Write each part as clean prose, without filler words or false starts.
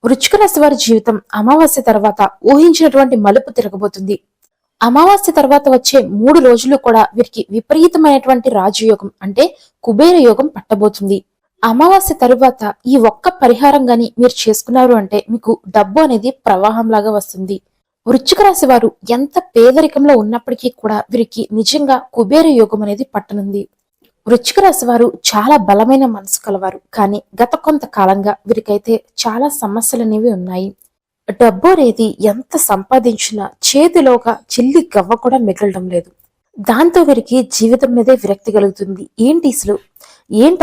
వృశ్చిక రాశి వారి జీవితం అమావాస్య తర్వాత ఊహించినటువంటి మలుపు తిరగబోతుంది. అమావాస్య తర్వాత వచ్చే 3 రోజులు కూడా వీరికి విపరీతమైనటువంటి రాజయోగం అంటే కుబేర యోగం పట్టబోతుంది. అమావాస్య తరువాత ఈ ఒక్క పరిహారం గాని మీరు చేసుకున్నారు అంటే మీకు డబ్బు అనేది ప్రవాహంలాగా వస్తుంది. వృశ్చిక రాశి వారు ఎంత పేదరికంలో ఉన్నప్పటికీ కూడా వీరికి నిజంగా కుబేర యోగం అనేది పట్టనుంది. వృశ్చిక రాశి వారు చాలా బలమైన మనసు కలవారు, కానీ గత కొంతకాలంగా వీరికైతే చాలా సమస్యలు అనేవి ఉన్నాయి. డబ్బు అనేది ఎంత సంపాదించినా చేతిలోగా చిల్లి గవ్వ కూడా మిగలడం లేదు. దాంతో వీరికి జీవితం మీదే విరక్తి కలుగుతుంది. ఏంటి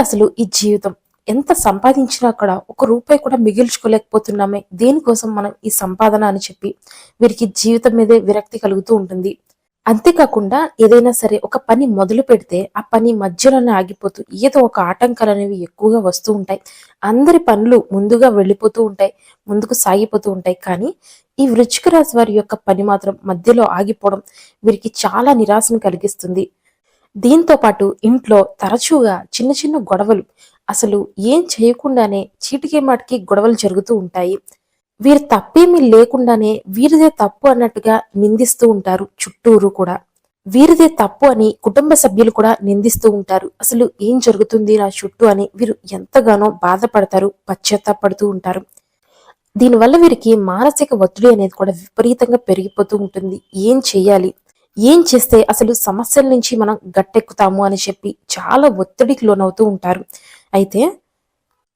అసలు ఈ జీవితం, ఎంత సంపాదించినా కూడా 1 రూపాయి కూడా మిగిల్చుకోలేకపోతున్నామే, దేనికోసం మనం ఈ సంపాదన అని చెప్పి వీరికి జీవితం మీదే విరక్తి కలుగుతూ ఉంటుంది. అంతేకాకుండా ఏదైనా సరే ఒక పని మొదలు పెడితే ఆ పని మధ్యలోనే ఆగిపోతూ ఏదో ఒక ఆటంకాలు అనేవి ఎక్కువగా వస్తూ ఉంటాయి. అందరి పనులు ముందుగా వెళ్ళిపోతూ ఉంటాయి, ముందుకు సాగిపోతూ ఉంటాయి. కానీ ఈ వృశ్చిక రాశి వారి యొక్క పని మాత్రం మధ్యలో ఆగిపోవడం వీరికి చాలా నిరాశను కలిగిస్తుంది. దీంతో పాటు ఇంట్లో తరచుగా చిన్న చిన్న గొడవలు, అసలు ఏం చేయకుండానే చీటికి మాటికి గొడవలు జరుగుతూ ఉంటాయి. వీరి తప్పేమీ లేకుండానే వీరిదే తప్పు అన్నట్టుగా నిందిస్తూ ఉంటారు. చుట్టూరు కూడా వీరిదే తప్పు అని కుటుంబ సభ్యులు కూడా నిందిస్తూ ఉంటారు. అసలు ఏం జరుగుతుంది నా చుట్టూ అని వీరు ఎంతగానో బాధపడతారు, పశ్చాత్తాపడుతూ ఉంటారు. దీనివల్ల వీరికి మానసిక ఒత్తిడి అనేది కూడా విపరీతంగా పెరిగిపోతూ ఉంటుంది. ఏం చెయ్యాలి, ఏం చేస్తే అసలు సమస్యల నుంచి మనం గట్టెక్కుతాము అని చెప్పి చాలా ఒత్తిడికి లోనవుతూ ఉంటారు. అయితే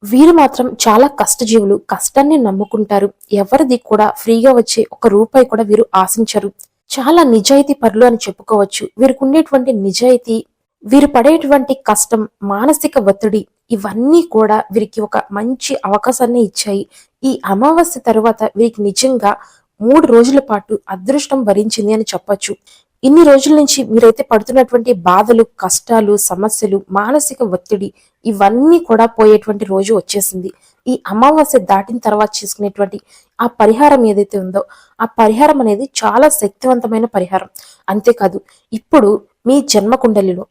వీరు మాత్రం చాలా కష్టజీవులు, కష్టాన్ని నమ్ముకుంటారు. ఎవరిది కూడా ఫ్రీగా వచ్చే 1 రూపాయి కూడా వీరు ఆశించరు. చాలా నిజాయితీ పరులు అని చెప్పుకోవచ్చు. వీరికి ఉండేటువంటి నిజాయితీ, వీరు పడేటువంటి కష్టం, మానసిక ఒత్తిడి ఇవన్నీ కూడా వీరికి ఒక మంచి అవకాశాన్ని ఇచ్చాయి. ఈ అమావాస్య తరువాత వీరికి నిజంగా 3 రోజుల పాటు అదృష్టం భరించింది అని చెప్పొచ్చు. ఇన్ని రోజుల నుంచి మీరైతే పడుతున్నటువంటి బాధలు, కష్టాలు, సమస్యలు, మానసిక ఒత్తిడి ఇవన్నీ కూడా పోయేటువంటి రోజు వచ్చేసింది. ఈ అమావాస్య దాటిన తర్వాత చేసుకునేటువంటి ఆ పరిహారం ఏదైతే ఉందో ఆ పరిహారం అనేది చాలా శక్తివంతమైన పరిహారం. అంతేకాదు ఇప్పుడు మీ జన్మకుండలిలో,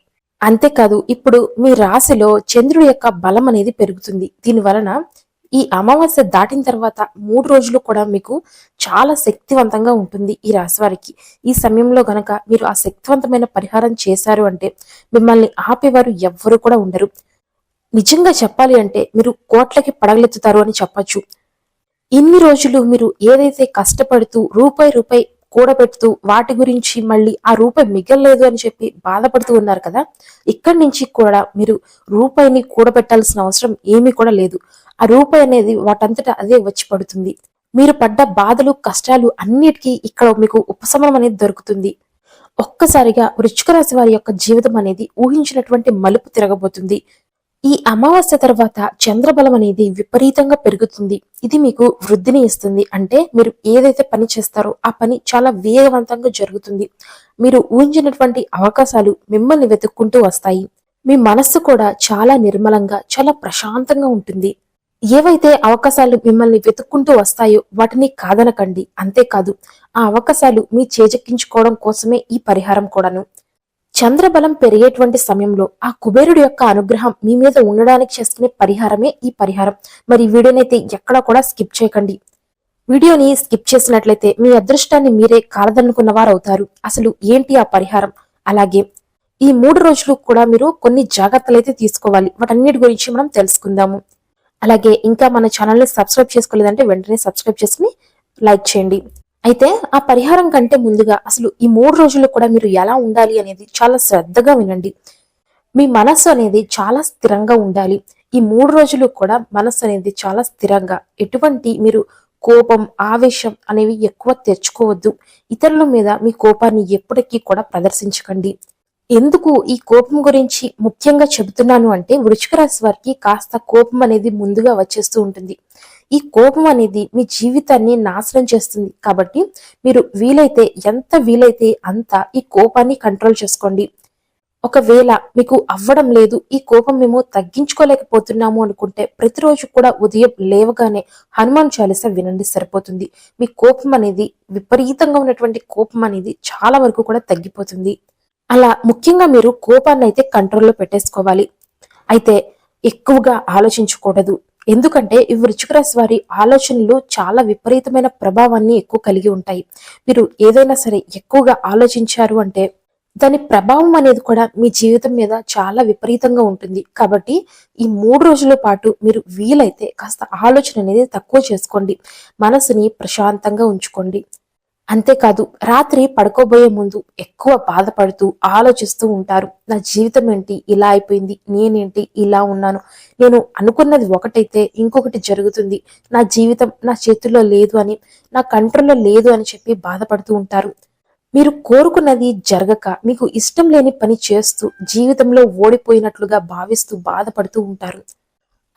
ఇప్పుడు మీ రాశిలో చంద్రుడి యొక్క బలం అనేది పెరుగుతుంది. దీని వలన ఈ అమావాస్య దాటిన తర్వాత 3 రోజులు కూడా మీకు చాలా శక్తివంతంగా ఉంటుంది ఈ రాశి వారికి. ఈ సమయంలో గనక మీరు ఆ శక్తివంతమైన పరిహారం చేశారు అంటే మిమ్మల్ని ఆపేవారు ఎవ్వరూ కూడా ఉండరు. నిజంగా చెప్పాలి అంటే మీరు కోట్లకి పడగలెత్తుతారు అని చెప్పచ్చు. ఇన్ని రోజులు మీరు ఏదైతే కష్టపడుతూ రూపాయి కూడబెడుతూ వాటి గురించి మళ్ళీ ఆ రూపాయి మిగలలేదు అని చెప్పి బాధపడుతూ ఉన్నారు కదా, ఇక్కడి నుంచి కూడా మీరు రూపాయిని కూడబెట్టాల్సిన అవసరం ఏమీ కూడా లేదు. ఆ రూపాయి అనేది వాటంతటా అదే వచ్చి పడుతుంది. మీరు పడ్డ బాధలు, కష్టాలు అన్నిటికీ ఇక్కడ మీకు ఉపశమనం అనేది దొరుకుతుంది. ఒక్కసారిగా వృశ్చిక రాశి వారి యొక్క జీవితం అనేది ఊహించినటువంటి మలుపు తిరగబోతుంది. ఈ అమావాస్య తర్వాత చంద్రబలం అనేది విపరీతంగా పెరుగుతుంది. ఇది మీకు వృద్ధిని ఇస్తుంది. అంటే మీరు ఏదైతే పని చేస్తారో ఆ పని చాలా వేగవంతంగా జరుగుతుంది. మీరు ఊహించినటువంటి అవకాశాలు మిమ్మల్ని వెతుక్కుంటూ వస్తాయి. మీ మనస్సు కూడా చాలా నిర్మలంగా, చాలా ప్రశాంతంగా ఉంటుంది. ఏవైతే అవకాశాలు మిమ్మల్ని వెతుక్కుంటూ వస్తాయో వాటిని కాదనకండి. అంతేకాదు ఆ అవకాశాలు మీ చేజెక్కించుకోవడం కోసమే ఈ పరిహారం కూడాను. చంద్రబలం పెరిగేటువంటి సమయంలో ఆ కుబేరుడి యొక్క అనుగ్రహం మీ మీద ఉండడానికి చేసుకునే పరిహారమే ఈ పరిహారం. మరి వీడియోనైతే ఎక్కడా కూడా స్కిప్ చేయకండి. వీడియోని స్కిప్ చేసినట్లయితే మీ అదృష్టాన్ని మీరే కాలదన్నుకున్న వారు అవుతారు. అసలు ఏంటి ఆ పరిహారం, అలాగే ఈ 3 రోజులు కూడా మీరు కొన్ని జాగ్రత్తలు అయితే తీసుకోవాలి. వాటన్నిటి గురించి మనం తెలుసుకుందాము. అలాగే ఇంకా మన ఛానల్ని సబ్స్క్రైబ్ చేసుకోలేదంటే వెంటనే సబ్స్క్రైబ్ చేసుకుని లైక్ చేయండి. అయితే ఆ పరిహారం కంటే ముందుగా అసలు ఈ 3 రోజులు కూడా మీరు ఎలా ఉండాలి అనేది చాలా శ్రద్ధగా వినండి. మీ మనస్సు అనేది చాలా స్థిరంగా ఉండాలి. ఈ 3 రోజులు కూడా మనస్సు అనేది చాలా స్థిరంగా, ఎటువంటి మీరు కోపం, ఆవేశం అనేవి ఎక్కువ తెచ్చుకోవద్దు. ఇతరుల మీద మీ కోపాన్ని ఎప్పటికీ కూడా ప్రదర్శించకండి. ఎందుకు ఈ కోపం గురించి ముఖ్యంగా చెబుతున్నాను అంటే వృశ్చిక రాశి వారికి కాస్త కోపం అనేది ముందుగా వచ్చేస్తూ ఉంటుంది. ఈ కోపం అనేది మీ జీవితాన్ని నాశనం చేస్తుంది. కాబట్టి మీరు ఎంత వీలైతే అంత ఈ కోపాన్ని కంట్రోల్ చేసుకోండి. ఒకవేళ మీకు అవ్వడం లేదు, ఈ కోపం మేము తగ్గించుకోలేకపోతున్నాము అనుకుంటే ప్రతిరోజు కూడా ఉదయం లేవగానే హనుమాన్ చాలీసా వినండి, సరిపోతుంది. మీ కోపం అనేది, విపరీతంగా ఉన్నటువంటి కోపం అనేది చాలా వరకు కూడా తగ్గిపోతుంది. అలా ముఖ్యంగా మీరు కోపాన్ని అయితే కంట్రోల్లో పెట్టేసుకోవాలి. అయితే ఎక్కువగా ఆలోచించకూడదు. ఎందుకంటే ఈ వృశ్చిక రాశి వారి ఆలోచనలు చాలా విపరీతమైన ప్రభావాన్ని ఎక్కువ కలిగి ఉంటాయి. మీరు ఏదైనా సరే ఎక్కువగా ఆలోచించారు అంటే దాని ప్రభావం అనేది కూడా మీ జీవితం మీద చాలా విపరీతంగా ఉంటుంది. కాబట్టి ఈ 3 రోజుల పాటు మీరు వీలైతే కాస్త ఆలోచన అనేది తక్కువ చేసుకోండి. మనసుని ప్రశాంతంగా ఉంచుకోండి. అంతేకాదు రాత్రి పడుకోబోయే ముందు ఎక్కువ బాధపడుతూ ఆలోచిస్తూ ఉంటారు. నా జీవితం ఏంటి ఇలా అయిపోయింది, నేనేంటి ఇలా ఉన్నాను, నేను అనుకున్నది ఒకటైతే ఇంకొకటి జరుగుతుంది, నా జీవితం నా చేతుల్లో లేదు అని, నా కంట్రోల్లో లేదు అని చెప్పి బాధపడుతూ ఉంటారు. మీరు కోరుకున్నది జరగక మీకు ఇష్టం లేని పని చేస్తూ జీవితంలో ఓడిపోయినట్లుగా భావిస్తూ బాధపడుతూ ఉంటారు.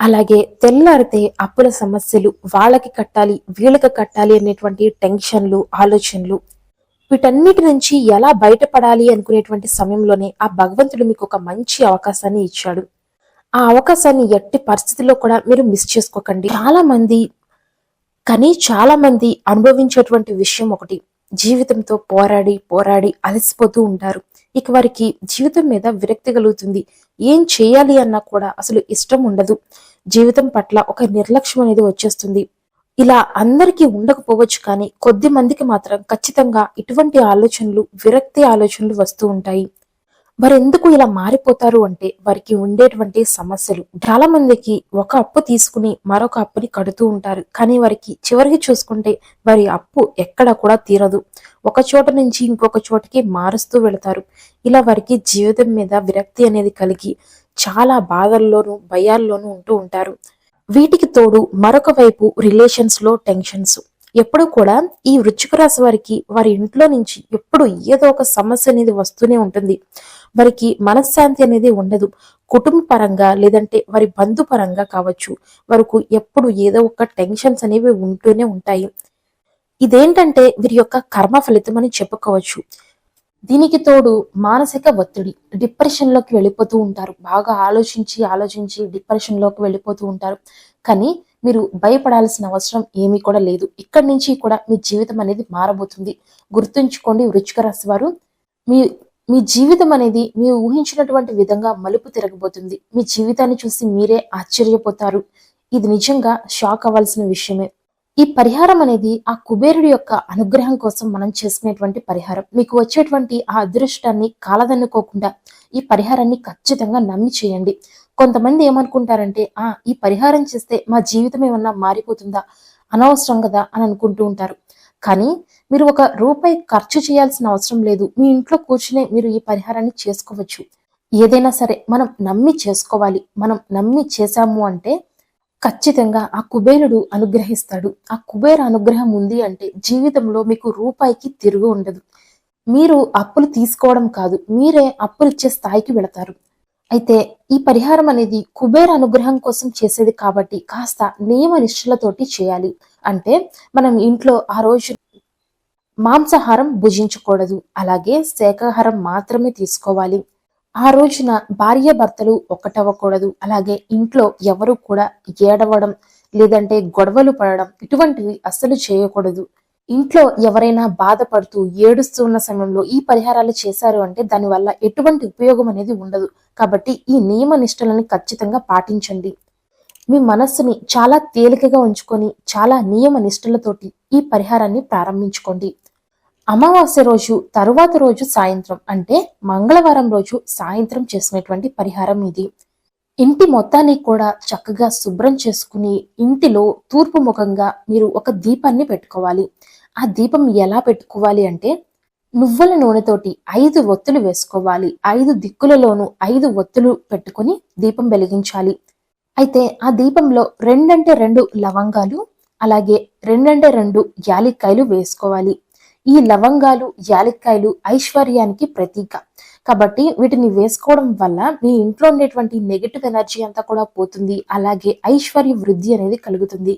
అలాగే తెల్లారితే అప్పుల సమస్యలు, వాళ్ళకి కట్టాలి వీళ్ళకి కట్టాలి అనేటువంటి టెన్షన్లు, ఆలోచనలు, వీటన్నిటి నుంచి ఎలా బయటపడాలి అనుకునేటువంటి సమయంలోనే ఆ భగవంతుడు మీకు ఒక మంచి అవకాశాన్ని ఇచ్చాడు. ఆ అవకాశాన్ని ఎట్టి పరిస్థితుల్లో కూడా మీరు మిస్ చేసుకోకండి. చాలా మంది అనుభవించేటువంటి విషయం ఒకటి, జీవితంతో పోరాడి పోరాడి అలసిపోతూ ఉంటారు. ఇక వారికి జీవితం మీద విరక్తి కలుగుతుంది. ఏం చేయాలి అన్నా కూడా అసలు ఇష్టం ఉండదు. జీవితం పట్ల ఒక నిర్లక్ష్యం అనేది వచ్చేస్తుంది. ఇలా అందరికీ ఉండకపోవచ్చు, కానీ కొద్ది మందికి మాత్రం ఖచ్చితంగా ఇటువంటి ఆలోచనలు, విరక్తి ఆలోచనలు వస్తూ ఉంటాయి. వారెందుకు ఇలా మారిపోతారు అంటే వారికి ఉండేటువంటి సమస్యలు. చాలా మందికి ఒక అప్పు తీసుకుని మరొక అప్పుని కడుతూ ఉంటారు, కానీ వారికి చివరికి చూసుకుంటే వారి అప్పు ఎక్కడ కూడా తీరదు. ఒక చోట నుంచి ఇంకొక చోటకి మారుస్తూ వెళతారు. ఇలా వారికి జీవితం మీద విరక్తి అనేది కలిగి చాలా బాధల్లోనూ భయాల్లోనూ ఉంటూ ఉంటారు. వీటికి తోడు మరొక వైపు రిలేషన్స్ లో టెన్షన్స్. ఎప్పుడు కూడా ఈ వృశ్చిక రాశి వారికి వారి ఇంట్లో నుంచి ఎప్పుడు ఏదో ఒక సమస్య అనేది వస్తూనే ఉంటుంది. వారికి మనశ్శాంతి అనేది ఉండదు. కుటుంబ పరంగా లేదంటే వారి బంధు పరంగా కావచ్చు, వరకు ఎప్పుడు ఏదో ఒక టెన్షన్స్ అనేవి ఉంటూనే ఉంటాయి. ఇదేంటంటే వీరి యొక్క కర్మ ఫలితం అని చెప్పుకోవచ్చు. దీనికి తోడు మానసిక ఒత్తిడి, డిప్రెషన్ లోకి వెళ్ళిపోతూ ఉంటారు. బాగా ఆలోచించి ఆలోచించి డిప్రెషన్ లోకి వెళ్ళిపోతూ ఉంటారు. కానీ మీరు భయపడాల్సిన అవసరం ఏమీ కూడా లేదు. ఇక్కడి నుంచి కూడా మీ జీవితం అనేది మారబోతుంది. గుర్తుంచుకోండి వృశ్చిక రాశి వారు, మీ మీ జీవితం అనేది మీరు ఊహించినటువంటి విధంగా మలుపు తిరగబోతుంది. మీ జీవితాన్ని చూసి మీరే ఆశ్చర్యపోతారు. ఇది నిజంగా షాక్ అవ్వాల్సిన విషయమే. ఈ పరిహారం అనేది ఆ కుబేరుడి యొక్క అనుగ్రహం కోసం మనం చేసుకునేటువంటి పరిహారం. మీకు వచ్చేటువంటి ఆ అదృష్టాన్ని కాలదన్నుకోకుండా ఈ పరిహారాన్ని ఖచ్చితంగా నమ్మి చేయండి. కొంతమంది ఏమనుకుంటారంటే, ఈ పరిహారం చేస్తే మా జీవితం ఏమన్నా మారిపోతుందా, అనవసరం కదా అని అనుకుంటూ ఉంటారు. కానీ మీరు ₹1 ఖర్చు చేయాల్సిన అవసరం లేదు. మీ ఇంట్లో కూర్చునే మీరు ఈ పరిహారాన్ని చేసుకోవచ్చు. ఏదైనా సరే మనం నమ్మి చేసుకోవాలి. మనం నమ్మి చేశాము అంటే ఖచ్చితంగా ఆ కుబేరుడు అనుగ్రహిస్తాడు. ఆ కుబేర అనుగ్రహం ఉంది అంటే జీవితంలో మీకు రూపాయికి తిరుగు ఉండదు. మీరు అప్పులు తీసుకోవడం కాదు, మీరే అప్పులు ఇచ్చే స్థాయికి వెళతారు. అయితే ఈ పరిహారం అనేది కుబేర అనుగ్రహం కోసం చేసేది కాబట్టి కాస్త నియమ నిష్ఠలతోటి చేయాలి. అంటే మనం ఇంట్లో ఆ రోజు మాంసాహారం భుజించకూడదు, అలాగే శాకాహారం మాత్రమే తీసుకోవాలి. ఆ రోజున భార్య భర్తలు ఒకటవ్వకూడదు. అలాగే ఇంట్లో ఎవరు కూడా ఏడవడం లేదంటే గొడవలు పడడం ఇటువంటివి అస్సలు చేయకూడదు. ఇంట్లో ఎవరైనా బాధపడుతూ ఏడుస్తూ ఉన్న సమయంలో ఈ పరిహారాలు చేశారు అంటే దానివల్ల ఎటువంటి ఉపయోగం అనేది ఉండదు. కాబట్టి ఈ నియమ నిష్టలని ఖచ్చితంగా పాటించండి. మీ మనస్సుని చాలా తేలికగా ఉంచుకొని చాలా నియమ నిష్టలతోటి ఈ పరిహారాన్ని ప్రారంభించుకోండి. అమావాస్య రోజు తరువాత రోజు సాయంత్రం అంటే మంగళవారం రోజు సాయంత్రం చేసినటువంటి పరిహారం ఇది. ఇంటి మొత్తాన్ని కూడా చక్కగా శుభ్రం చేసుకుని ఇంటిలో తూర్పు ముఖంగా మీరు ఒక దీపాన్ని పెట్టుకోవాలి. ఆ దీపం ఎలా పెట్టుకోవాలి అంటే నువ్వుల నూనెతోటి 5 ఒత్తులు వేసుకోవాలి. 5 దిక్కులలోనూ 5 ఒత్తులు పెట్టుకుని దీపం వెలిగించాలి. అయితే ఆ దీపంలో 2 లవంగాలు అలాగే 2 యాలక్కాయలు వేసుకోవాలి. ఈ లవంగాలు యాలక్కాయలు ఐశ్వర్యానికి ప్రతీక కాబట్టి వీటిని వేసుకోవడం వల్ల మీ ఇంట్లో ఉండేటువంటి నెగటివ్ ఎనర్జీ అంతా కూడా పోతుంది. అలాగే ఐశ్వర్య వృద్ధి అనేది కలుగుతుంది.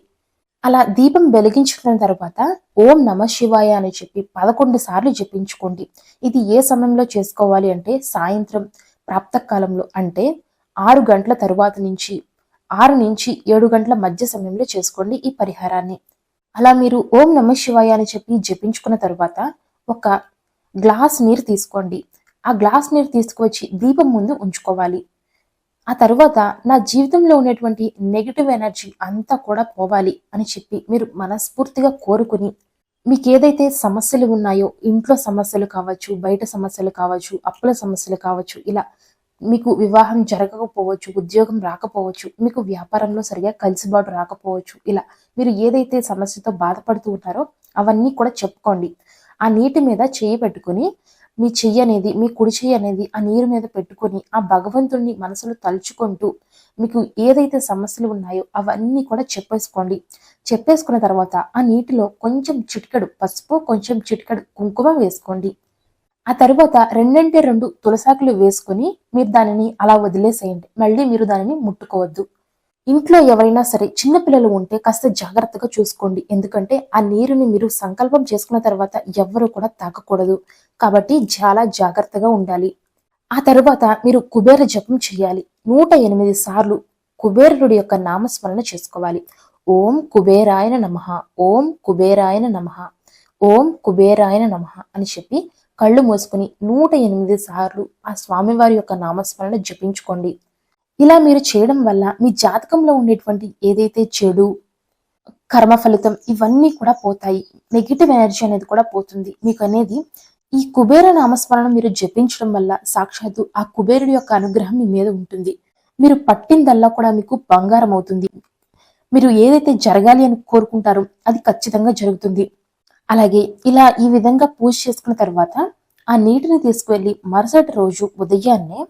అలా దీపం వెలిగించుకున్న తర్వాత ఓం నమ శివాయ అని చెప్పి 11 సార్లు జపించుకోండి. ఇది ఏ సమయంలో చేసుకోవాలి అంటే సాయంత్రం ప్రాప్తకాలంలో అంటే 6 గంటల తరువాత నుంచి 6 నుంచి 7 గంటల మధ్య సమయంలో చేసుకోండి ఈ పరిహారాన్ని. అలా మీరు ఓం నమ శివాయ అని చెప్పి జపించుకున్న తర్వాత ఒక గ్లాస్ నీరు తీసుకోండి. ఆ గ్లాస్ నీరు తీసుకువచ్చి దీపం ముందు ఉంచుకోవాలి. ఆ తర్వాత నా జీవితంలో ఉన్నటువంటి నెగటివ్ ఎనర్జీ అంతా కూడా పోవాలి అని చెప్పి మీరు మనస్ఫూర్తిగా కోరుకుని మీకు ఏదైతే సమస్యలు ఉన్నాయో, ఇంట్లో సమస్యలు కావచ్చు, బయట సమస్యలు కావచ్చు, అప్పుల సమస్యలు కావచ్చు, ఇలా మీకు వివాహం జరగకపోవచ్చు, ఉద్యోగం రాకపోవచ్చు, మీకు వ్యాపారంలో సరిగా కలిసిబాటు రాకపోవచ్చు, ఇలా మీరు ఏదైతే సమస్యతో బాధపడుతూ ఉన్నారో అవన్నీ కూడా చెప్పుకోండి. ఆ నీటి మీద చెయ్యి పెట్టుకుని మీ చెయ్యి అనేది, మీ కుడి చెయ్యి అనేది ఆ నీరు మీద పెట్టుకొని ఆ భగవంతుణ్ణి మనసులో తలుచుకుంటూ మీకు ఏదైతే సమస్యలు ఉన్నాయో అవన్నీ కూడా చెప్పేసుకోండి. చెప్పేసుకున్న తర్వాత ఆ నీటిలో కొంచెం చిటికెడు పసుపు, కొంచెం చిటికెడు కుంకుమ వేసుకోండి. ఆ తర్వాత 2 తులసాకులు వేసుకొని మీరు దానిని అలా వదిలేసేయండి. మళ్ళీ మీరు దానిని ముట్టుకోవద్దు. ఇంట్లో ఎవరైనా సరే చిన్నపిల్లలు ఉంటే కాస్త జాగ్రత్తగా చూసుకోండి. ఎందుకంటే ఆ నీరుని మీరు సంకల్పం చేసుకున్న తర్వాత ఎవ్వరూ కూడా తాకకూడదు. కాబట్టి చాలా జాగ్రత్తగా ఉండాలి. ఆ తరువాత మీరు కుబేర జపం చేయాలి. 108 సార్లు కుబేరుడి యొక్క నామస్మరణ చేసుకోవాలి. ఓం కుబేరాయన నమః, ఓం కుబేరాయన నమః, ఓం కుబేరాయన నమః అని చెప్పి కళ్ళు మూసుకుని 108 సార్లు ఆ స్వామివారి యొక్క నామస్మరణ జపించుకోండి. ఇలా మీరు చేయడం వల్ల మీ జాతకంలో ఉండేటువంటి ఏదైతే చెడు కర్మ ఫలితం ఇవన్నీ కూడా పోతాయి. నెగిటివ్ ఎనర్జీ అనేది కూడా పోతుంది మీకు అనేది. ఈ కుబేర నామస్మరణ మీరు జపించడం వల్ల సాక్షాత్తు ఆ కుబేరుడి యొక్క అనుగ్రహం మీ మీద ఉంటుంది. మీరు పట్టిందల్లా కూడా మీకు బంగారం అవుతుంది. మీరు ఏదైతే జరగాలి అని కోరుకుంటారో అది ఖచ్చితంగా జరుగుతుంది. అలాగే ఇలా ఈ విధంగా పూజ చేసుకున్న తర్వాత ఆ నీటిని తీసుకువెళ్ళి మరుసటి రోజు ఉదయాన్నే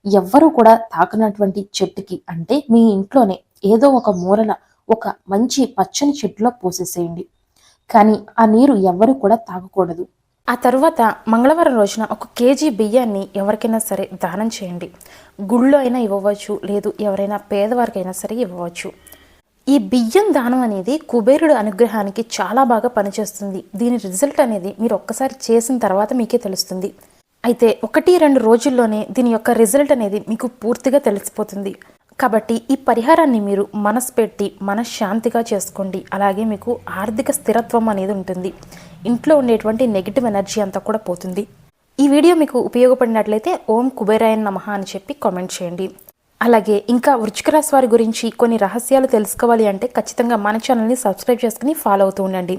ఎవ్వరూ కూడా తాకనటువంటి చెట్టుకి, అంటే మీ ఇంట్లోనే ఏదో ఒక మూలన ఒక మంచి పచ్చని చెట్టులో పోసేసేయండి. కానీ ఆ నీరు ఎవ్వరూ కూడా తాగకూడదు. ఆ తర్వాత మంగళవారం రోజున 1 కేజీ బియ్యాన్ని ఎవరికైనా సరే దానం చేయండి. గుళ్ళో అయినా ఇవ్వవచ్చు, లేదు ఎవరైనా పేదవారికైనా సరే ఇవ్వవచ్చు. ఈ బియ్యం దానం అనేది కుబేరుడు అనుగ్రహానికి చాలా బాగా పనిచేస్తుంది. దీని రిజల్ట్ అనేది మీరు ఒక్కసారి చేసిన తర్వాత మీకే తెలుస్తుంది. అయితే 1-2 రోజుల్లోనే దీని యొక్క రిజల్ట్ అనేది మీకు పూర్తిగా తెలిసిపోతుంది. కాబట్టి ఈ పరిహారాన్ని మీరు మనసు పెట్టి మనశ్శాంతిగా చేసుకోండి. అలాగే మీకు ఆర్థిక స్థిరత్వం అనేది ఉంటుంది. ఇంట్లో ఉండేటువంటి నెగిటివ్ ఎనర్జీ అంతా కూడా పోతుంది. ఈ వీడియో మీకు ఉపయోగపడినట్లయితే ఓం కుబేరాయన్ నమః అని చెప్పి కామెంట్ చేయండి. అలాగే ఇంకా వృశ్చిక రాశి వారి గురించి కొన్ని రహస్యాలు తెలుసుకోవాలి అంటే ఖచ్చితంగా మన ఛానల్ని సబ్స్క్రైబ్ చేసుకుని ఫాలో అవుతూ ఉండండి.